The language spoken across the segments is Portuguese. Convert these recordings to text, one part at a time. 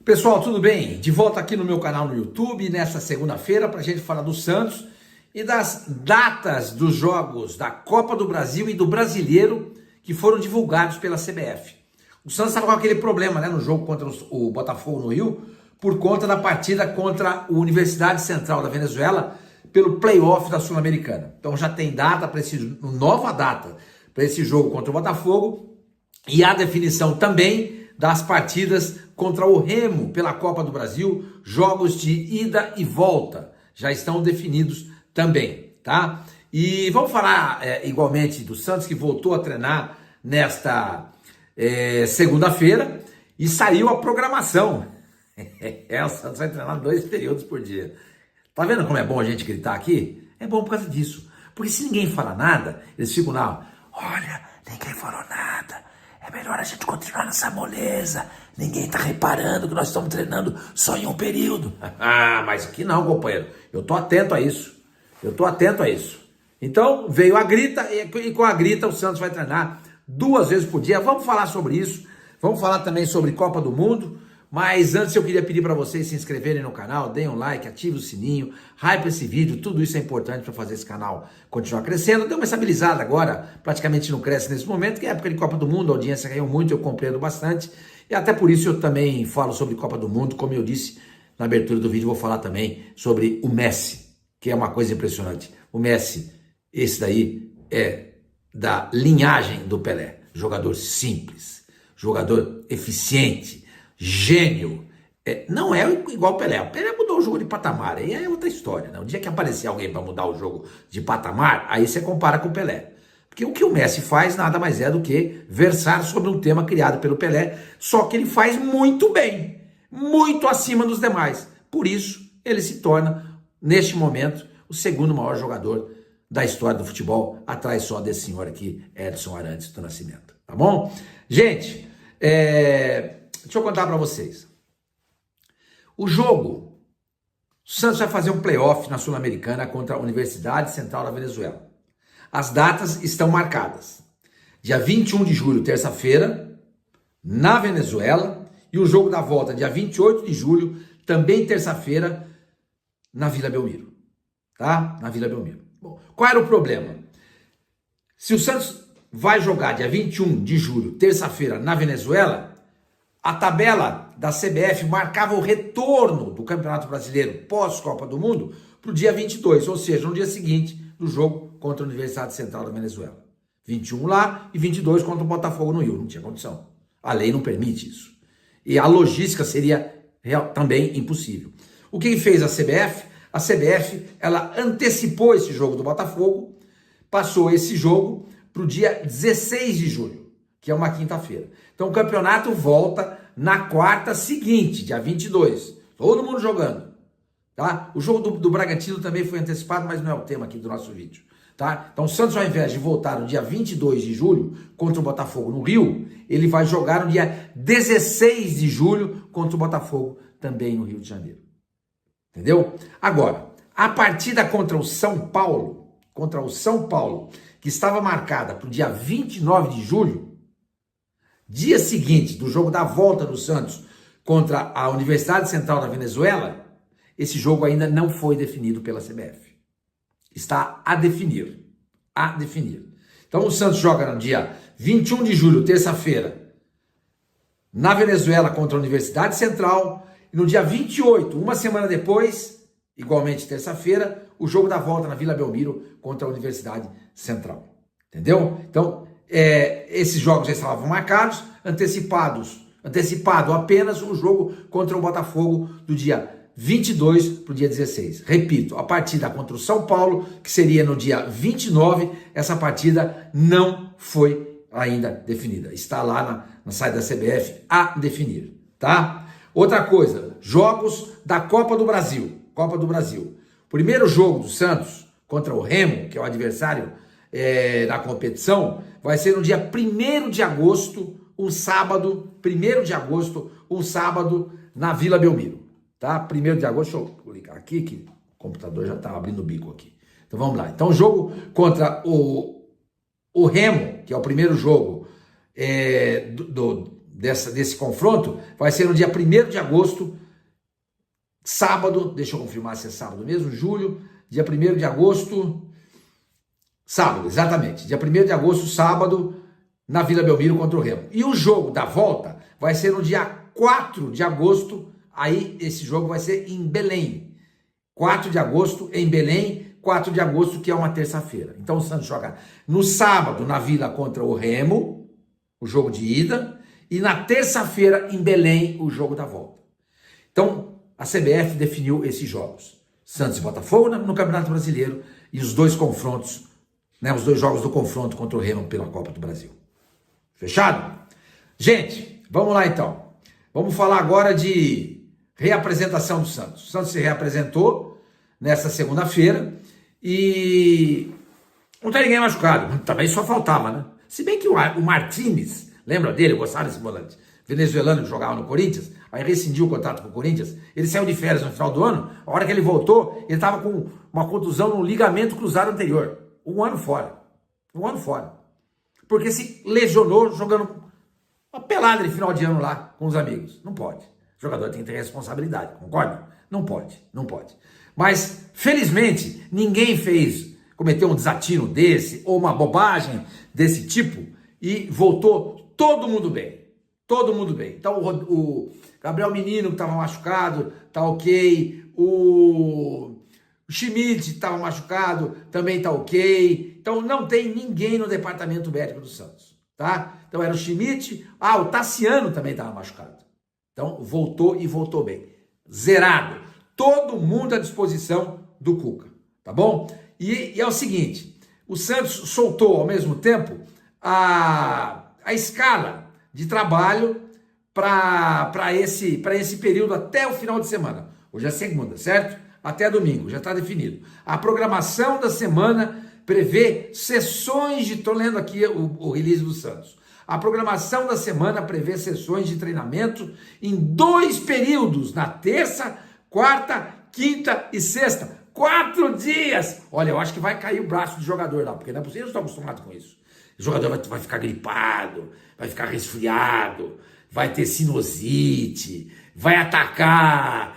Pessoal, tudo bem? De volta aqui no meu canal no YouTube, nesta segunda-feira, para a gente falar do Santos e das datas dos jogos da Copa do Brasil e do Brasileiro que foram divulgados pela CBF. O Santos estava com aquele problema, no jogo contra o Botafogo no Rio, por conta da partida contra a Universidade Central da Venezuela pelo play-off da Sul-Americana. Então já tem data para nova data para esse jogo contra o Botafogo e a definição também das partidas contra o Remo pela Copa do Brasil, jogos de ida e volta, já estão definidos também, tá? E vamos falar igualmente do Santos, que voltou a treinar nesta segunda-feira e saiu a programação. O Santos vai treinar 2 períodos por dia. Tá vendo como é bom a gente gritar aqui? É bom por causa disso. Porque se ninguém fala nada, eles ficam lá, olha, ninguém falou nada. É melhor a gente continuar nessa moleza. Ninguém tá reparando que nós estamos treinando só em um período. Mas aqui não, companheiro. Eu tô atento a isso. Então, veio a grita e com a grita o Santos vai treinar 2 vezes por dia. Vamos falar sobre isso. Vamos falar também sobre Copa do Mundo. Mas antes eu queria pedir para vocês se inscreverem no canal, deem um like, ative o sininho, hype esse vídeo, tudo isso é importante para fazer esse canal continuar crescendo. Deu uma estabilizada agora, praticamente não cresce nesse momento, que é época de Copa do Mundo, a audiência caiu muito, eu compreendo bastante. E até por isso eu também falo sobre Copa do Mundo, como eu disse na abertura do vídeo, vou falar também sobre o Messi, que é uma coisa impressionante. O Messi, esse daí é da linhagem do Pelé, jogador simples, jogador eficiente, gênio, não é igual o Pelé. O Pelé mudou o jogo de patamar, aí é outra história, né? O dia que aparecer alguém para mudar o jogo de patamar, aí você compara com o Pelé. Porque o que o Messi faz nada mais é do que versar sobre um tema criado pelo Pelé, só que ele faz muito bem, muito acima dos demais. Por isso, ele se torna, neste momento, o segundo maior jogador da história do futebol, atrás só desse senhor aqui, Edson Arantes do Nascimento. Tá bom? Gente, deixa eu contar para vocês. O jogo, o Santos vai fazer um playoff na Sul-Americana contra a Universidade Central da Venezuela. As datas estão marcadas. Dia 21 de julho, terça-feira, na Venezuela, e o jogo da volta, dia 28 de julho, também terça-feira, na Vila Belmiro. Tá? Na Vila Belmiro. Bom, qual era o problema? Se o Santos vai jogar dia 21 de julho, terça-feira, na Venezuela, a tabela da CBF marcava o retorno do Campeonato Brasileiro pós-Copa do Mundo para o dia 22, ou seja, no dia seguinte do jogo contra a Universidade Central da Venezuela. 21 lá e 22 contra o Botafogo no Rio, não tinha condição. A lei não permite isso. E a logística seria também impossível. O que fez a CBF? A CBF, ela antecipou esse jogo do Botafogo, passou esse jogo para o dia 16 de julho, que é uma quinta-feira. Então o campeonato volta na quarta seguinte, dia 22. Todo mundo jogando. Tá? O jogo do Bragantino também foi antecipado, mas não é o tema aqui do nosso vídeo. Tá? Então o Santos, ao invés de voltar no dia 22 de julho contra o Botafogo no Rio, ele vai jogar no dia 16 de julho contra o Botafogo também no Rio de Janeiro. Entendeu? Agora, a partida contra o São Paulo, que estava marcada para o dia 29 de julho, dia seguinte do jogo da volta do Santos contra a Universidade Central da Venezuela, esse jogo ainda não foi definido pela CBF. Está a definir. Então o Santos joga no dia 21 de julho, terça-feira, na Venezuela contra a Universidade Central, e no dia 28, uma semana depois, igualmente terça-feira, o jogo da volta na Vila Belmiro contra a Universidade Central. Entendeu? Então, esses jogos já estavam marcados, antecipado apenas o jogo contra o Botafogo do dia 22 para o dia 16. Repito, a partida contra o São Paulo, que seria no dia 29, essa partida não foi ainda definida. Está lá na site da CBF a definir, tá? Outra coisa, jogos da Copa do Brasil. Primeiro jogo do Santos contra o Remo, que é o adversário da competição, vai ser no dia 1º de agosto, um sábado, na Vila Belmiro, tá? 1º de agosto, deixa eu ligar aqui, que o computador já tá abrindo o bico aqui. Então vamos lá. Então o jogo contra o Remo, que é o primeiro jogo desse confronto vai ser no dia 1º de agosto, sábado, deixa eu confirmar se é sábado mesmo, julho, dia 1º de agosto, sábado, exatamente, dia 1º de agosto, sábado, na Vila Belmiro contra o Remo. E o jogo da volta vai ser no dia 4 de agosto, aí esse jogo vai ser em Belém. 4 de agosto em Belém, 4 de agosto que é uma terça-feira. Então o Santos joga no sábado na Vila contra o Remo, o jogo de ida, e na terça-feira em Belém, o jogo da volta. Então a CBF definiu esses jogos. Santos e Botafogo no Campeonato Brasileiro e os dois confrontos, né, os dois jogos do confronto contra o Remo pela Copa do Brasil. Fechado? Gente, vamos lá então. Vamos falar agora de reapresentação do Santos. O Santos se reapresentou nessa segunda-feira e não tem ninguém machucado. Também só faltava, né? Se bem que o Martínez, lembra dele? Eu gostava desse volante venezuelano que jogava no Corinthians, aí rescindiu o contrato com o Corinthians. Ele saiu de férias no final do ano. A hora que ele voltou, ele estava com uma contusão no ligamento cruzado anterior. Um ano fora. Um ano fora. Porque se lesionou jogando uma pelada de final de ano lá com os amigos. Não pode. O jogador tem que ter responsabilidade, concorda? Não pode, não pode. Mas, felizmente, ninguém cometeu um desatino desse, ou uma bobagem desse tipo, e voltou todo mundo bem. Todo mundo bem. Então, o Gabriel Menino, que estava machucado, tá ok. O Schmidt estava machucado, também tá ok. Então, não tem ninguém no departamento médico do Santos, tá? Então, era o Schmidt, o Tassiano também estava machucado. Então, voltou e voltou bem. Zerado. Todo mundo à disposição do Cuca, tá bom? E é o seguinte, o Santos soltou ao mesmo tempo a escala de trabalho para esse período até o final de semana. Hoje é segunda, certo? Até domingo, já está definido. A programação da semana prevê sessões de... Estou lendo aqui o release do Santos. A programação da semana prevê sessões de treinamento em 2 períodos, na terça, quarta, quinta e sexta. 4 dias! Olha, eu acho que vai cair o braço do jogador lá, porque não é possível, eu estou acostumado com isso. O jogador vai ficar gripado, vai ficar resfriado, vai ter sinusite, vai atacar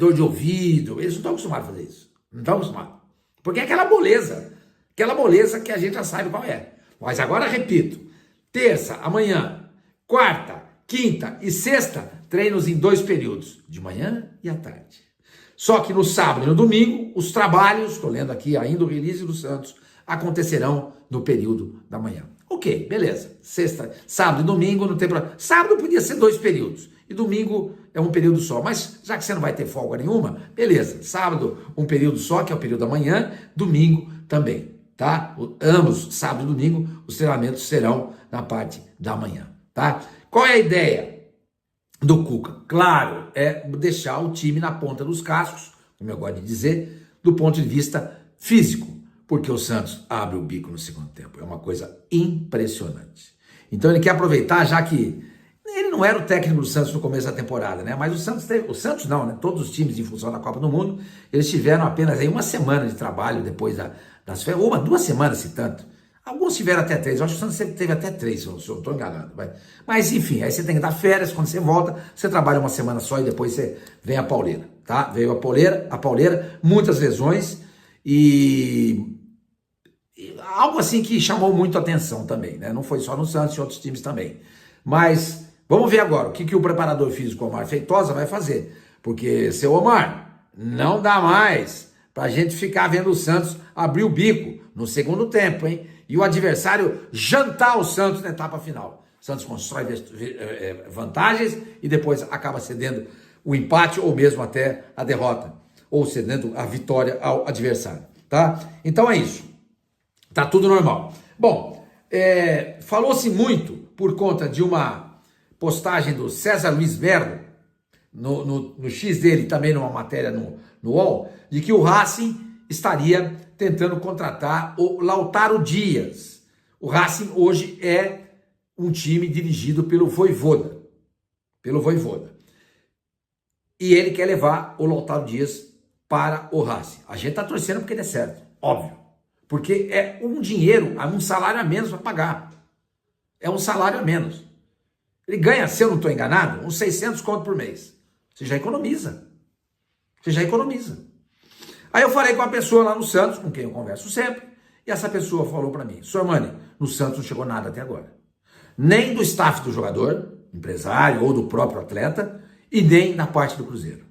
dor de ouvido. Eles não estão acostumados a fazer isso. Não estão acostumados. Porque é aquela moleza que a gente já sabe qual é. Mas agora, repito, terça, amanhã, quarta, quinta e sexta, treinos em 2 períodos, de manhã e à tarde. Só que no sábado e no domingo, os trabalhos, estou lendo aqui ainda o release do Santos, acontecerão no período da manhã. Ok, beleza. Sexta, sábado e domingo não tem problema. Sábado podia ser 2 períodos e domingo é um período só. Mas já que você não vai ter folga nenhuma, beleza. Sábado um período só, que é o período da manhã, domingo também, tá? Ambos, sábado e domingo, os treinamentos serão na parte da manhã, tá? Qual é a ideia do Cuca? Claro, é deixar o time na ponta dos cascos, como eu gosto de dizer, do ponto de vista físico, porque o Santos abre o bico no segundo tempo. É uma coisa impressionante. Então ele quer aproveitar, já que ele não era o técnico do Santos no começo da temporada, né? Mas o Santos não, né? Todos os times em função da Copa do Mundo, eles tiveram apenas aí 1 semana de trabalho depois das férias, 2 semanas, se tanto. Alguns tiveram até 3, eu acho que o Santos sempre teve até 3, se eu não estou enganando. Mas enfim, aí você tem que dar férias, quando você volta, você trabalha 1 semana só e depois você vem a pauleira, tá? Veio a pauleira, muitas lesões e algo assim que chamou muito a atenção também, né? Não foi só no Santos, em outros times também. Mas vamos ver agora o que o preparador físico Omar Feitosa vai fazer. Porque, seu Omar, não dá mais pra gente ficar vendo o Santos abrir o bico no segundo tempo, hein? E o adversário jantar o Santos na etapa final. O Santos constrói vantagens e depois acaba cedendo o empate ou mesmo até a derrota. Ou cedendo a vitória ao adversário, tá? Então é isso. Tá tudo normal. Bom, falou-se muito por conta de uma postagem do César Luiz Merlo, no X dele, também numa matéria no UOL, de que o Racing estaria tentando contratar o Lautaro Dias. O Racing hoje é um time dirigido pelo Vojvoda. E ele quer levar o Lautaro Dias para o Racing. A gente está torcendo porque dê certo, óbvio. Porque é um salário a menos para pagar. É um salário a menos. Ele ganha, se eu não estou enganado, uns 600 conto por mês. Você já economiza. Você já economiza. Aí eu falei com uma pessoa lá no Santos, com quem eu converso sempre, e essa pessoa falou para mim, Sr. Mani, no Santos não chegou nada até agora. Nem do staff do jogador, empresário ou do próprio atleta, e nem na parte do Cruzeiro.